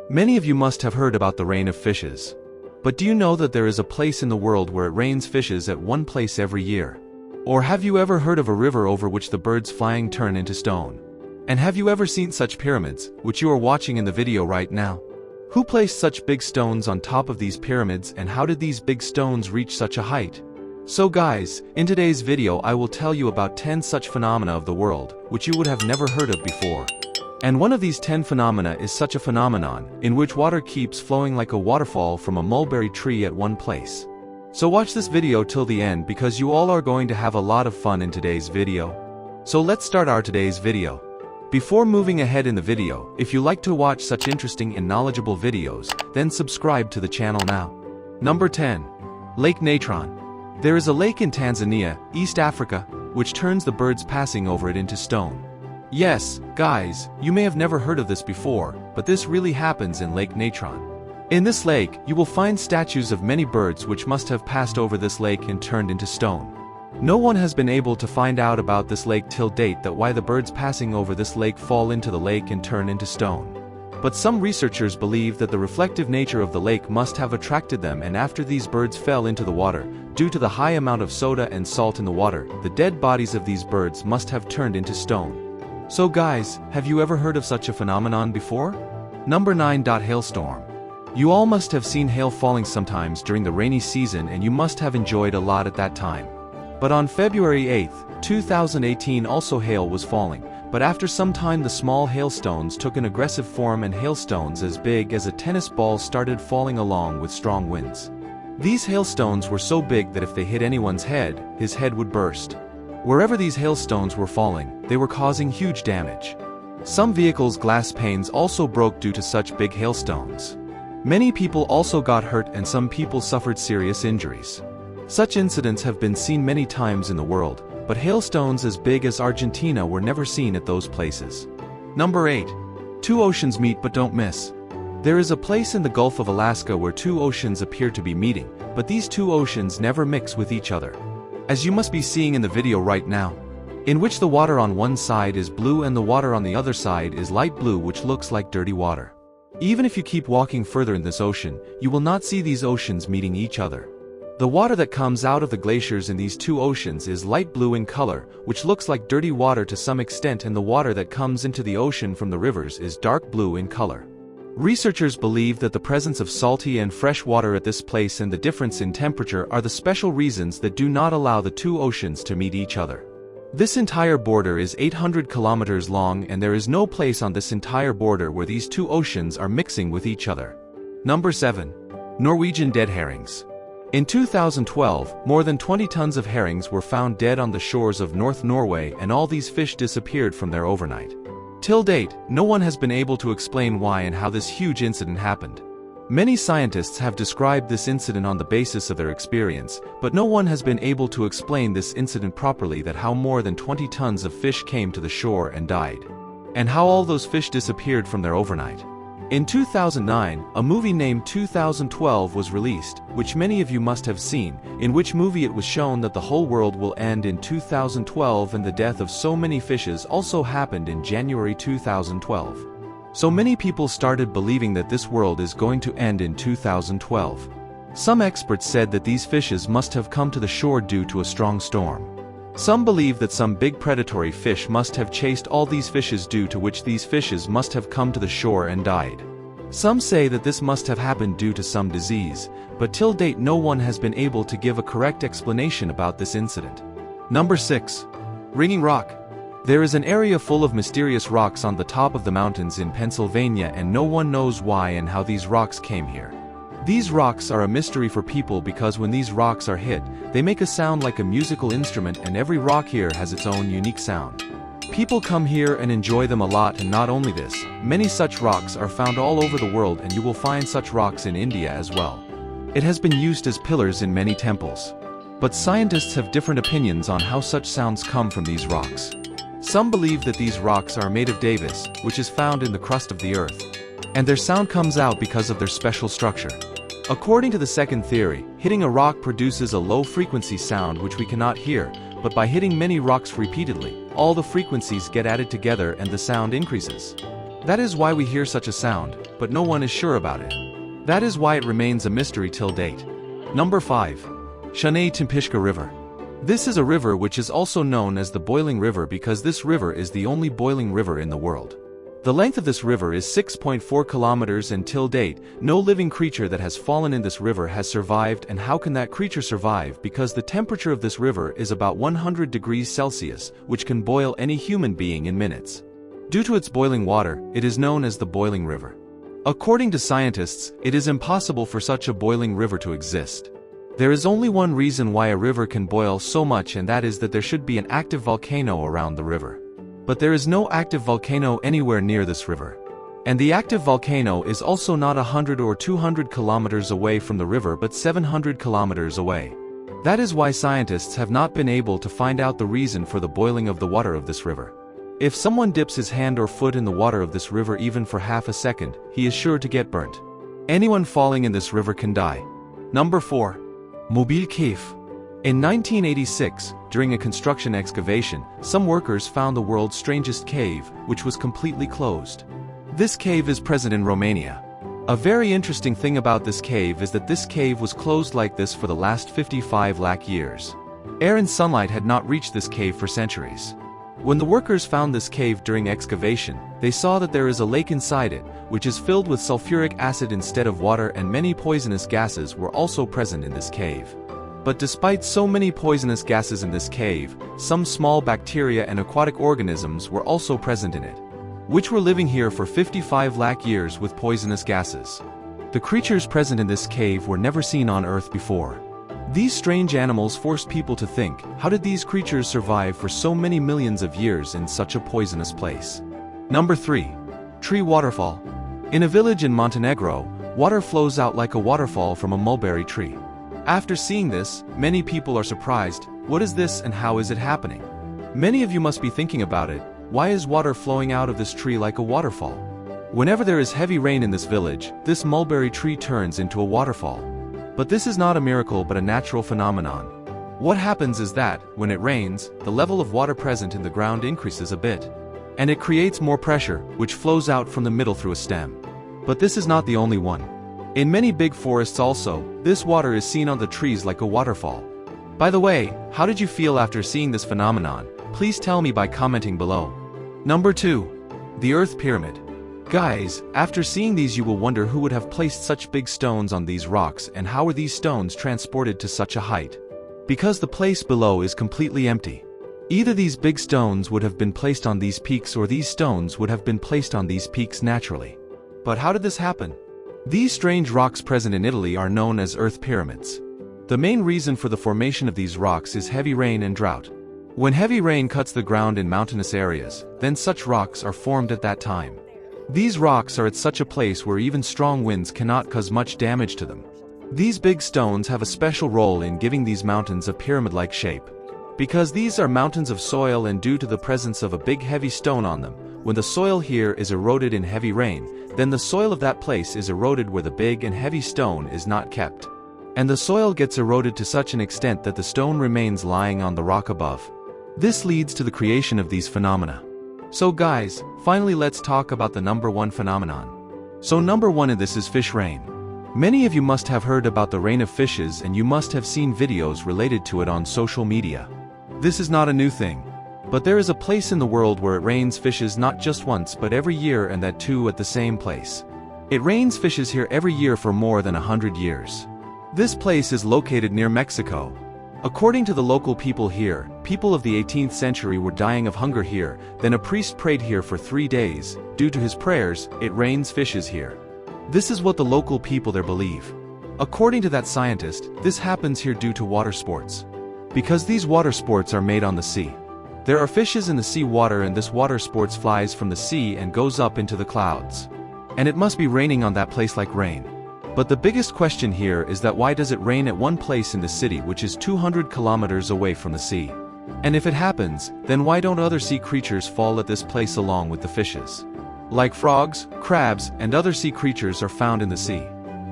Many of you must have heard about the rain of fishes. But do you know that there is a place in the world where it rains fishes at one place every year? Or have you ever heard of a river over which the birds flying turn into stone? And have you ever seen such pyramids, which you are watching in the video right now? Who placed such big stones on top of these pyramids, and how did these big stones reach such a height? So guys, in today's video I will tell you about 10 such phenomena of the world, which you would have never heard of before. And one of these 10 phenomena is such a phenomenon, in which water keeps flowing like a waterfall from a mulberry tree at one place. So watch this video till the end because you all are going to have a lot of fun in today's video. So let's start our today's video. Before moving ahead in the video, if you like to watch such interesting and knowledgeable videos, then subscribe to the channel now. Number 10. Lake Natron. There is a lake in Tanzania, East Africa, which turns the birds passing over it into stone. Yes, guys, you may have never heard of this before, but this really happens in Lake Natron. In this lake, you will find statues of many birds which must have passed over this lake and turned into stone. No one has been able to find out about this lake till date, that why the birds passing over this lake fall into the lake and turn into stone. But some researchers believe that the reflective nature of the lake must have attracted them, and after these birds fell into the water, due to the high amount of soda and salt in the water, the dead bodies of these birds must have turned into stone. So guys, have you ever heard of such a phenomenon before? Number 9. Hailstorm. You all must have seen hail falling sometimes during the rainy season, and you must have enjoyed a lot at that time. But on February 8, 2018 also hail was falling, but after some time the small hailstones took an aggressive form, and hailstones as big as a tennis ball started falling along with strong winds. These hailstones were so big that if they hit anyone's head, his head would burst. Wherever these hailstones were falling, they were causing huge damage. Some vehicles' glass panes also broke due to such big hailstones. Many people also got hurt, and some people suffered serious injuries. Such incidents have been seen many times in the world, but hailstones as big as Argentina were never seen at those places. Number 8. Two oceans meet but don't miss. There is a place in the Gulf of Alaska where two oceans appear to be meeting, but these two oceans never mix with each other. As you must be seeing in the video right now, in which the water on one side is blue and the water on the other side is light blue, which looks like dirty water. Even if you keep walking further in this ocean, you will not see these oceans meeting each other. The water that comes out of the glaciers in these two oceans is light blue in color, which looks like dirty water to some extent, and the water that comes into the ocean from the rivers is dark blue in color. Researchers believe that the presence of salty and fresh water at this place and the difference in temperature are the special reasons that do not allow the two oceans to meet each other. This entire border is 800 kilometers long, and there is no place on this entire border where these two oceans are mixing with each other. Number 7. Norwegian dead herrings. In 2012, more than 20 tons of herrings were found dead on the shores of North Norway, and all these fish disappeared from there overnight. Till date, no one has been able to explain why and how this huge incident happened. Many scientists have described this incident on the basis of their experience, but no one has been able to explain this incident properly, that how more than 20 tons of fish came to the shore and died, and how all those fish disappeared from there overnight. In 2009, a movie named 2012 was released, which many of you must have seen, in which movie it was shown that the whole world will end in 2012, and the death of so many fishes also happened in January 2012. So many people started believing that this world is going to end in 2012. Some experts said that these fishes must have come to the shore due to a strong storm. Some believe that some big predatory fish must have chased all these fishes, due to which these fishes must have come to the shore and died. Some say that this must have happened due to some disease, but till date no one has been able to give a correct explanation about this incident. Number 6. Ringing Rock. There is an area full of mysterious rocks on the top of the mountains in Pennsylvania, and no one knows why and how these rocks came here. These rocks are a mystery for people because when these rocks are hit, they make a sound like a musical instrument, and every rock here has its own unique sound. People come here and enjoy them a lot, and not only this, many such rocks are found all over the world, and you will find such rocks in India as well. It has been used as pillars in many temples. But scientists have different opinions on how such sounds come from these rocks. Some believe that these rocks are made of Davis, which is found in the crust of the earth, and their sound comes out because of their special structure. According to the second theory, hitting a rock produces a low-frequency sound which we cannot hear, but by hitting many rocks repeatedly, all the frequencies get added together and the sound increases. That is why we hear such a sound, but no one is sure about it. That is why it remains a mystery till date. Number 5. Chennai-Timpishka River. This is a river which is also known as the Boiling River because this river is the only boiling river in the world. The length of this river is 6.4 kilometers and till date, no living creature that has fallen in this river has survived. And how can that creature survive? Because the temperature of this river is about 100 degrees Celsius, which can boil any human being in minutes. Due to its boiling water, it is known as the Boiling River. According to scientists, it is impossible for such a boiling river to exist. There is only one reason why a river can boil so much, and that is that there should be an active volcano around the river. But there is no active volcano anywhere near this river. And the active volcano is also not 100 or 200 kilometers away from the river but 700 kilometers away. That is why scientists have not been able to find out the reason for the boiling of the water of this river. If someone dips his hand or foot in the water of this river even for half a second, he is sure to get burnt. Anyone falling in this river can die. Number 4. Mobile Cave. In 1986, during a construction excavation, some workers found the world's strangest cave, which was completely closed. This cave is present in Romania. A very interesting thing about this cave is that this cave was closed like this for the last 55 lakh years. Air and sunlight had not reached this cave for centuries. When the workers found this cave during excavation, they saw that there is a lake inside it, which is filled with sulfuric acid instead of water, and many poisonous gases were also present in this cave. But despite so many poisonous gases in this cave, some small bacteria and aquatic organisms were also present in it, which were living here for 55 lakh years with poisonous gases. The creatures present in this cave were never seen on Earth before. These strange animals forced people to think, how did these creatures survive for so many millions of years in such a poisonous place? Number 3. Tree Waterfall. In a village in Montenegro, water flows out like a waterfall from a mulberry tree. After seeing this, many people are surprised. What is this and how is it happening? Many of you must be thinking about it. Why is water flowing out of this tree like a waterfall? Whenever there is heavy rain in this village, this mulberry tree turns into a waterfall. But this is not a miracle but a natural phenomenon. What happens is that, when it rains, the level of water present in the ground increases a bit. And it creates more pressure, which flows out from the middle through a stem. But this is not the only one. In many big forests also, this water is seen on the trees like a waterfall. By the way, how did you feel after seeing this phenomenon? Please tell me by commenting below. Number 2. The Earth Pyramid. Guys, after seeing these you will wonder who would have placed such big stones on these rocks and how were these stones transported to such a height? Because the place below is completely empty. Either these big stones would have been placed on these peaks or these stones would have been placed on these peaks naturally. But how did this happen? These strange rocks present in Italy are known as earth pyramids. The main reason for the formation of these rocks is heavy rain and drought. When heavy rain cuts the ground in mountainous areas, then such rocks are formed at that time. These rocks are at such a place where even strong winds cannot cause much damage to them. These big stones have a special role in giving these mountains a pyramid-like shape. Because these are mountains of soil and due to the presence of a big heavy stone on them, when the soil here is eroded in heavy rain, then the soil of that place is eroded where the big and heavy stone is not kept. And the soil gets eroded to such an extent that the stone remains lying on the rock above. This leads to the creation of these phenomena. So guys, finally let's talk about the number 1 phenomenon. So number 1 in this is fish rain. Many of you must have heard about the rain of fishes and you must have seen videos related to it on social media. This is not a new thing. But there is a place in the world where it rains fishes not just once but every year, and that too at the same place. It rains fishes here every year for more than 100 years. This place is located near Mexico. According to the local people here, people of the 18th century were dying of hunger here, then a priest prayed here for 3 days. Due to his prayers, it rains fishes here. This is what the local people there believe. According to that scientist, this happens here due to water sports. Because these water sports are made on the sea. There are fishes in the sea water and this water sports flies from the sea and goes up into the clouds. And it must be raining on that place like rain. But the biggest question here is that why does it rain at one place in the city which is 200 kilometers away from the sea? And if it happens, then why don't other sea creatures fall at this place along with the fishes? Like frogs, crabs, and other sea creatures are found in the sea.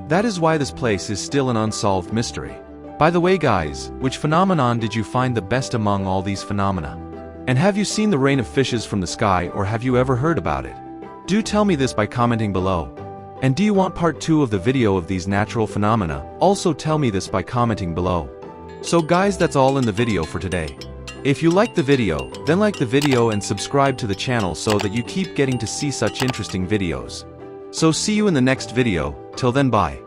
That is why this place is still an unsolved mystery. By the way guys, which phenomenon did you find the best among all these phenomena? And have you seen the rain of fishes from the sky or have you ever heard about it? Do tell me this by commenting below. And do you want part 2 of the video of these natural phenomena? Also tell me this by commenting below. So guys, that's all in the video for today. If you liked the video, then like the video and subscribe to the channel so that you keep getting to see such interesting videos. So see you in the next video. Till then, bye.